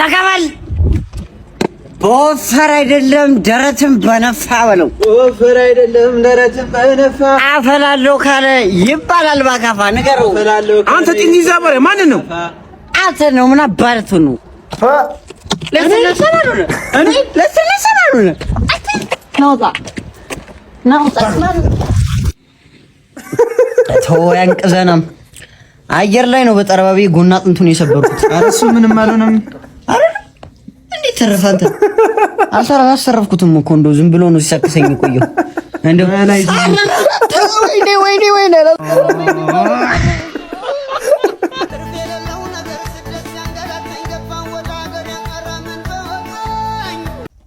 ዳካባል በወፈር አይደለም ደረትም በነፋ በለው። በወፈር አይደለም ደረትም በነፋ አፈላለሁ ካለ ይባላል። ባካፋ ንገረው። አንተ ጢኒ ዛበረ ማን ነው? አንተ ነው። ምን አባርቱ ነው? ለሰለሰና ነው። እኔ ለሰለሰና ነው። ናውጣ ተወያን ቅዘናም አየር ላይ ነው። በጠረባቢ ጎና አጥንቱን የሰበርኩት። ኧረ እሱ ምንም አልሆነም። አረ እንዴት ተረፋንተ? አልሰረፍኩትም እኮ እንደው ዝም ብሎ ነው ሲሳክሰኝ ቆየው። እንደው ወይኔ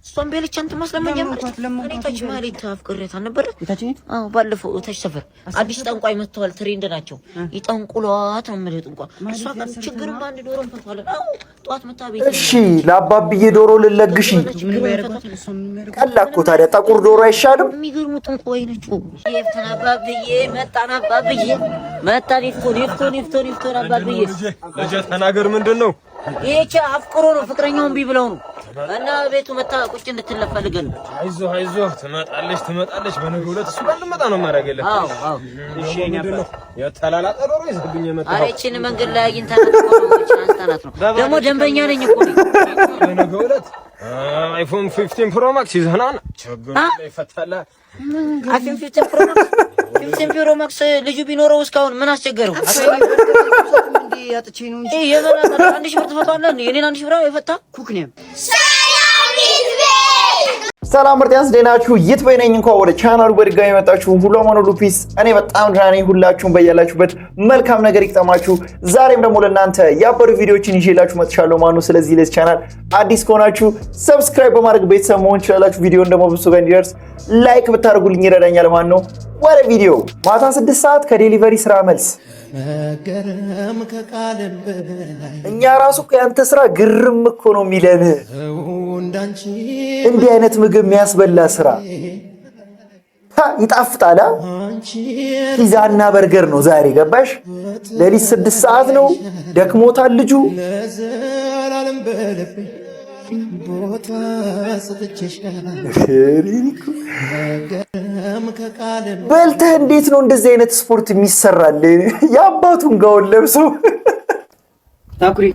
እሷን ቤለች አንተ ማስለመኛ ማለት እኔ ታች ማለት አፍቅሬት አልነበረ? አዎ ባለፈው ታች ሰፈር አዲስ ጠንቋይ መጥተዋል። ትሬንድ ናቸው። ይጠንቁሏት ነው ማለት ጠንቋይ። እሷ ጋር ችግርም አንድ ዶሮ እንፈታለን። አዎ ጧት መታ ቤት እሺ፣ ለአባብዬ ዶሮ ልለግሽ ቀላኮ። ታዲያ ጠቁር ዶሮ አይሻልም? የሚገርሙ ጠንቋይ ናቸው። የፍተና አባብዬ መጣና አባብዬ መጣ ኔፍቶን አባብዬ ልጅ ተናገር። ምንድን ነው ይሄ? አፍቅሮ ነው ፍቅረኛውን ቢብለው ነው እና ቤቱ መታ ቁጭ እንድትለፈልገን። አይዞህ ትመጣለች። በነገው ዕለት እሱ ጋር ልመጣ ነው ማረገለህ። አዎ እሺ። የተላላጠ ዶሮ ይዘብኝ የመጣው። ኧረ እቺን መንገድ ላይ አግኝተናት ነው። ደግሞ ደንበኛ ነኝ እኮ በነገው ዕለት አይፎን 15 ፕሮ ማክስ ይዘና ችግር ላይ ፈታላ። አይፎን 15 ፕሮ ማክስ ልጁ ቢኖረው እስካሁን ምን አስቸገረው? ያጥቼ ነው እንጂ የበላታ 1000 ብር ትፈታዋለህ እንዴ? የኔን 1000 ብር የፈታ ኩክ ነው። ሰላም ምርጥያንስ ደናችሁ ይትበይነኝ። እንኳን ወደ ቻናሉ በድጋሚ መጣችሁ። ሁሉ አማኑ ሉፒስ። እኔ በጣም ደህና ነኝ። ሁላችሁም በያላችሁበት መልካም ነገር ይቅጠማችሁ። ዛሬም ደግሞ ለእናንተ ያበሩ ቪዲዮዎችን ይዤላችሁ መጥቻለሁ ማለት ነው። ስለዚህ ለዚህ ቻናል አዲስ ከሆናችሁ ሰብስክራይብ በማድረግ ቤተሰብ መሆን ትችላላችሁ። ቪዲዮውን ደግሞ ብዙ ጋር እንዲደርስ ላይክ ብታደርጉልኝ ይረዳኛል ማለት ነው። ወደ ቪዲዮ። ማታ 6 ሰዓት ከዴሊቨሪ ስራ መልስ መገረም ከቃልም በላይ እኛ ራሱ እኮ ያንተ ስራ ግርም እኮ ነው የሚለን። እንዳንቺ እንዲህ አይነት ምግብ የሚያስበላ ስራ ይጣፍጣል። ፒዛና በርገር ነው ዛሬ ገባሽ? ሌሊት 6 ሰዓት ነው። ደክሞታል ልጁ። ለዘላለም በልቤ ቦታ ሰጥቼሻለሁ። በልተህ እንዴት ነው እንደዚህ አይነት ስፖርት የሚሰራል? የአባቱን ጋውን ለብሶ ታኩሪ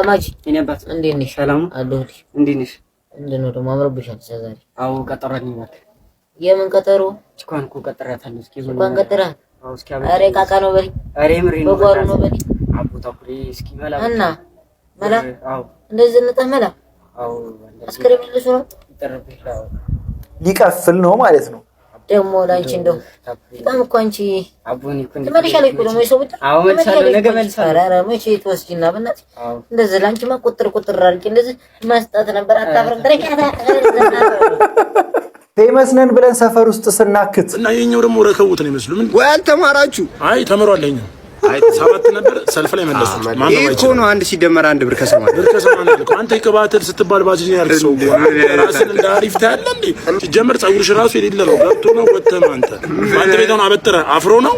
ማጂ እኔ አባት እንዴት ነሽ? ሰላም አለሁልሽ። እንዴት ነሽ? እንደው ደግሞ አምሮብሻል ዛሬ። አዎ ቀጠሮኝ ማለት የምን ቀጠሮ? ጭኳን እኮ ቀጠራታለሁ። እስኪ ጭኳን ቀጠራ? አዎ እስኪ አበ አሬ ቃቃ ነው በል። አሬ ምሪ ነው በጓሩ ነው በል። አቡ ታኩሪ እስኪ መላ መላ። አዎ እንደዚህ እንጠመላ። አዎ አስከረም ልጅ ነው ይጠርብሻው። ሊቀፍል ነው ማለት ነው። ደግሞ ላንቺ እንደው በጣም እኮ አንቺ አቡኒ እኮ ተመልሻለሁ እኮ ነው የሰው ብቻ። አዎ መልሳለሁ፣ ነገ መልሳለሁ። ኧረ መቼ ትወስጂና በእናትሽ እንደዚህ ላንቺማ ቁጥር አድርጌ እንደዚህ መስጠት ነበር። አታፍርም? ፌመስ ነን ብለን ሰፈር ውስጥ ስናክት እና የኛው ደግሞ ረከቡት ነው ይመስሉ። ምን ወይ አልተማራችሁ? አይ ተመሯል። የኛው አይ 7 ነበር ሰልፍ ላይ መለሱት። ማን ነው እኮ ነው 1 ሲደመር 1 ብር ከሰማን ነው። አንተ ይከባተል ስትባል ባጅ ያርክ ሰው ራስን እንደ አሪፍ ታያለ እንዴ? ሲጀመር ፀጉርሽ ራሱ የሌለ ነው። ገብቶ ነው ወተማ አንተ ቤቱን አበጥረ አፍሮ ነው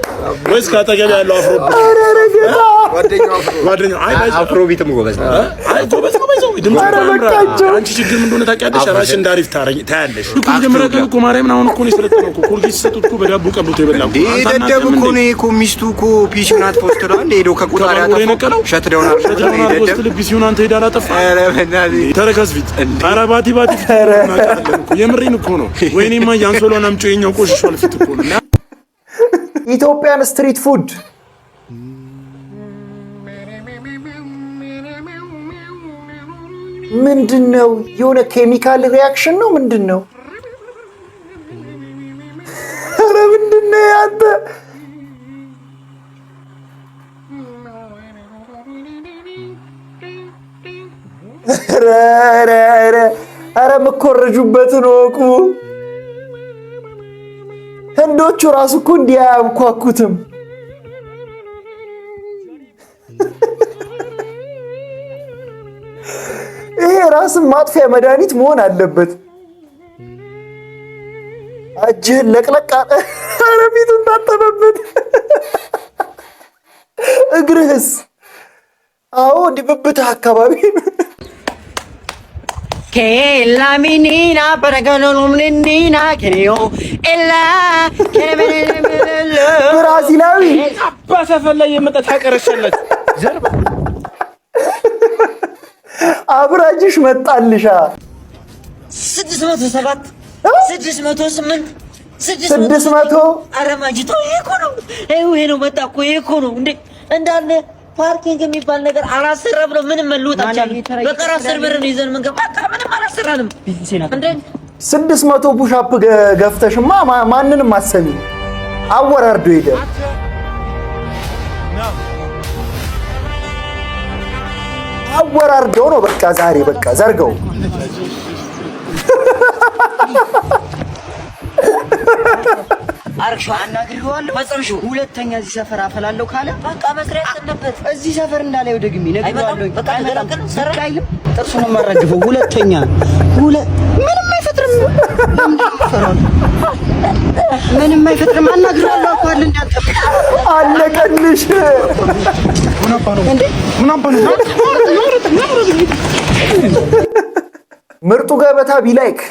ወይስ ካጠገብ ያለው አፍሮ? ጓደኛው አይ አፍሮ ቢትም ጎበዝ ነው። አይ ጎበዝ ነው። ባይዘው ድምጽ ታምራ። አንቺ ችግር ምን እንደሆነ ታውቂያለሽ። ራስሽ እንደ አሪፍ ታያለሽ። እኮ ጀመረ ግን እኮ ማርያምን አሁን እኮ ነው የሰለጠነው እኮ ኮልጌት ሰጡት እኮ በዳቦ ቀብቶ ይበላል። ደደብ እኮ ነው እኮ ሚስቱ እኮ ፒሽናት ፖስተር አለ ሄዶ ከቁጣሪ አጠፋው ሸትደውና ፖስት ልብ ሲሆን አንተ ሄዳ አላጠፋ። ኧረ በእናትህ ተረከዝ ፊት ኧረ ባቲ የምሬን እኮ ነው። ወይኔማ ያንሶሎና አምጪው የኛው ቆሽሿል ፊት እኮ ነው። ኢትዮጵያን ስትሪት ፉድ ምንድነው? የሆነ ኬሚካል ሪያክሽን ነው ምንድነው? ኧረ ምንድነው ያንተ? ኧረ መኮረጁበትን ወቁ። ህንዶቹ ራሱ እኮ እንዲህ አያንኳኩትም። ይሄ ራስን ማጥፊያ መድኃኒት መሆን አለበት። እጅህን ለቅለቅ አለ። ኧረ ፊቱን ታጠበበት። እግርህስ? አዎ ድብብትህ አካባቢ che la menina para che non menina che io e la che ብራዚላዊ አባሰፈን ላይ የመጣ ታቀረሸለት ዘርባ አብራጅሽ መጣልሻ 607 608 600 አረማጅቶ ይሄ ነው መጣ እኮ ይሄ ነው እንዴ እንዳለ ፓርኪንግ የሚባል ነገር አላሰራም ነው ምንም መልውጣቻል በቀራ ሰርቨር ነው ይዘን መንገባ ምንም አላሰራንም እንዴ 600 ፑሽ አፕ ገፍተሽማ ማንንም አሰሚ አወራርዶ ሄደ አወራርዶ ነው በቃ ዛሬ በቃ ዘርገው አርክሻ አናግሪዋለሁ መጽምሹ ሁለተኛ እዚህ ሰፈር አፈላለው ካለ በቃ መስሪያ ተነበት እዚህ ሰፈር እንዳላይ ወደግሚ ነግሬዋለሁ በቃ አይመጣም ሰራይልም ጥርሱን ማራግፈው ሁለተኛ ምንም አይፈጥርም ምንም አይፈጥርም አናግሪዋለሁ እኮ አለ እንዳንተ አለቀልሽ ምርጡ ገበታ ቢላይክ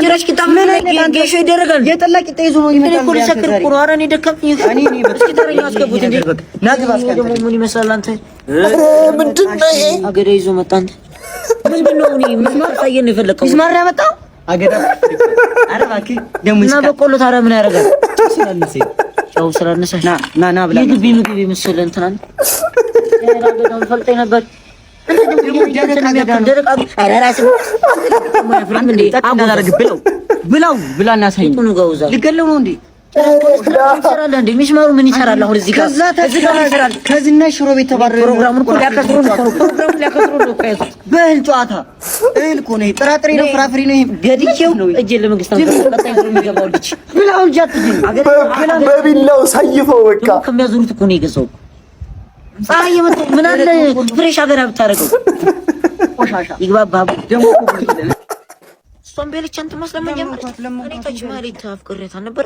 ጭራሽ ቂጣ ምን ጌሾ ይደረጋል የጠላ ቂጣ ይዞ ነው ይመጣል እኮ ለሰክር ቁሮ አረኔ ደከምኝ እኔ እስኪ ተረኛ አስገቡት እንዴ ናግባ አስገቡት ደግሞ ምን ይመስላል አንተ ምንድነው ይሄ አገዳ ይዞ መጣ አንተ ምንድነው እኔ ምስማር ታየን ነው የፈለከው ምስማር ያመጣው አገዳ አረ ባኪ ደሞ ይስካ እና በቆሎ ታረ ምን ያደርጋል ስላልነሰ ቻው ስላልነሰ ና ብላ ይግቢ ምግብ ይመስል እንትና ያራገዳው ፈልጠኝ ነበር ብላና ሳይ ነው ጋውዛ ልገለው ነው እንዴ ይሰራል እንዴ ሚስማሩ ምን ይሰራል አሁን እዚህ ጋር ይሰራል ከዚህና ሽሮ ቤት ተባረረ ፕሮግራሙን እኮ ሊያከስሩ ነው በህል ጨዋታ እህል እኮ ነው ጥራጥሬ ነው ፍራፍሬ ነው ገድቼው እጄ ለመንግስት ተቀጣይ ነው የሚገባው ልጅ ብላው ጃት በቢላው ሳይፈው በቃ ከሚያዙሩት እኮ ነው የገዛው ፀሐይ የመጣው ምን አለ ፍሬሽ አገራ ብታረገው ቆሻሻ ይግባባ ደሞ እሷም በልቻንት ማስለመኛ እኔ ታች ማለት አፍቅሬታ ነበር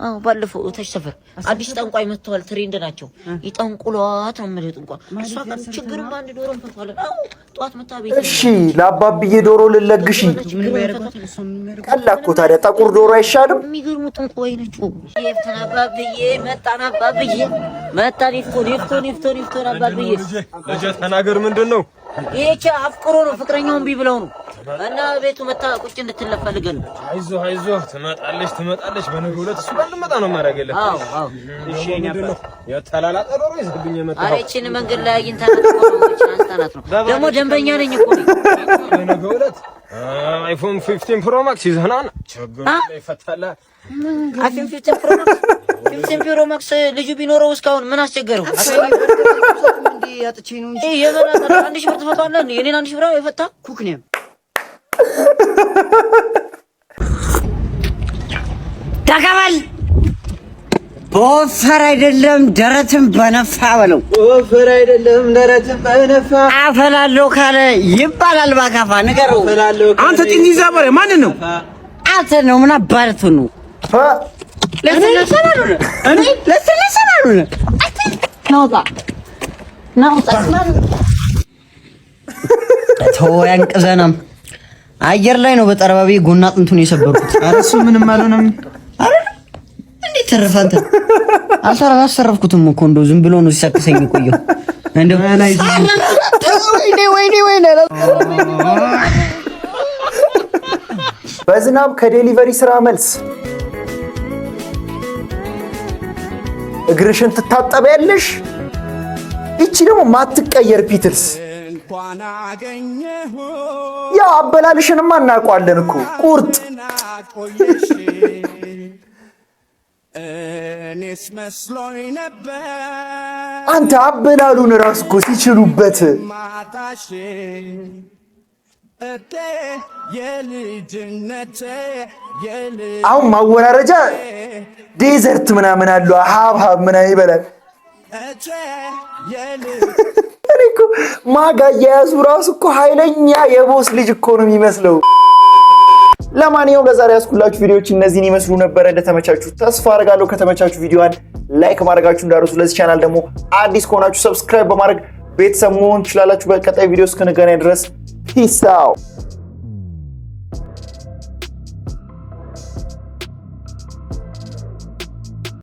አዎ ባለፈው ታች ሰፈር አዲስ ጠንቋይ መጥተዋል ትሬንድ ናቸው ይጠንቁሏት ነው ማለት ጠንቋይ እሷ ግን ችግር ባንድ ዶሮ ፈቷል አዎ ጧት መታ ቤት እሺ ለአባብዬ ዶሮ ልለግሽ ቀላኮ ታዲያ ጠቁር ዶሮ አይሻልም የሚገርሙ ጠንቋይ ነችው አባብዬ መጣና አባብዬ መጣ ሊፍቶን አባብዬ ልጅ ተናገር ምንድነው ይሄቻ አፍቅሮ ነው ፍቅረኛውን ቢብለው ነው እና ቤቱ መታ ቁጭ እንድትለፈልገን ነው አይዞህ ትመጣለች በነገው ዕለት እሱ ጋር ልመጣ ነው ማረገለ አዎ እሺ ምንድነው የተላላጠ ዶሮ ይዘብኝ የመጣው አሬችን መንገድ ላይ አግኝተናት ነው ደግሞ ደንበኛ ነኝ እኮ በነገው ዕለት አይፎን 15 ፕሮ ማክስ ይዘናና ቸገሩ ላይ ፈታላ አይፎን 15 ፕሮ ማክስ ልጁ ቢኖረው እስካሁን ምን አስቸገረው እንዴ ያጥቼ ነው እንጂ የበላታ 1000 ብር ተፈቷል እንዴ የኔን 1000 ብር የፈታ ኩክ ነው ተቀበል በወፈር አይደለም ደረትን በነፋ በለው በወፈር አይደለም ደረትን በነፋ አፈላለው ካለ ይባላል ባካፋ ንገረው አንተ ጢንዚ ዘበረ ማን ነው አንተ ነው ምን አባርቱ ነው ለሰለሰ ነው ናውጣ ተወያን ቅዘናም አየር ላይ ነው በጠረባቢ ጎና አጥንቱን የሰበርኩት አረሱ ምንም አልሆነም እንዴት ተረፋንተ አልሰራፍኩትም እኮ እንደው ዝም ብሎ ነው ሲሳክሰኝ ቆየው እንደው ወይኔ በዝናብ ከዴሊቨሪ ስራ መልስ እግርሽን ትታጠቢያለሽ እቺ ደግሞ ማትቀየር ፒትልስ ያው አበላልሽንማ እናውቀዋለን እኮ ቁርጥ እኔስ መስሎኝ ነበር አንተ አበላሉን ራስ እኮ ሲችሉበት ማታሽ እቴ የልጅነቴ አሁን ማወራረጃ ዴዘርት ምናምን አለው ሀብሀብ ምናምን ይበላል እኔ እኮ ማጋ እየያዙ ራሱ እኮ ኃይለኛ የቦስ ልጅ እኮ ነው የሚመስለው። ለማንኛውም ለዛሬ ያስኩላችሁ ቪዲዮዎች እነዚህን ይመስሉ ነበር። እንደተመቻችሁ ተስፋ አደርጋለሁ። ከተመቻችሁ ቪዲዮዋን ላይክ ማድረጋችሁ እንዳትረሱ። ለዚህ ቻናል ደግሞ አዲስ ከሆናችሁ ሰብስክራይብ በማድረግ ቤተሰብ መሆን ትችላላችሁ። በቀጣይ ቪዲዮ እስክንገናኝ ድረስ ፒስ አውት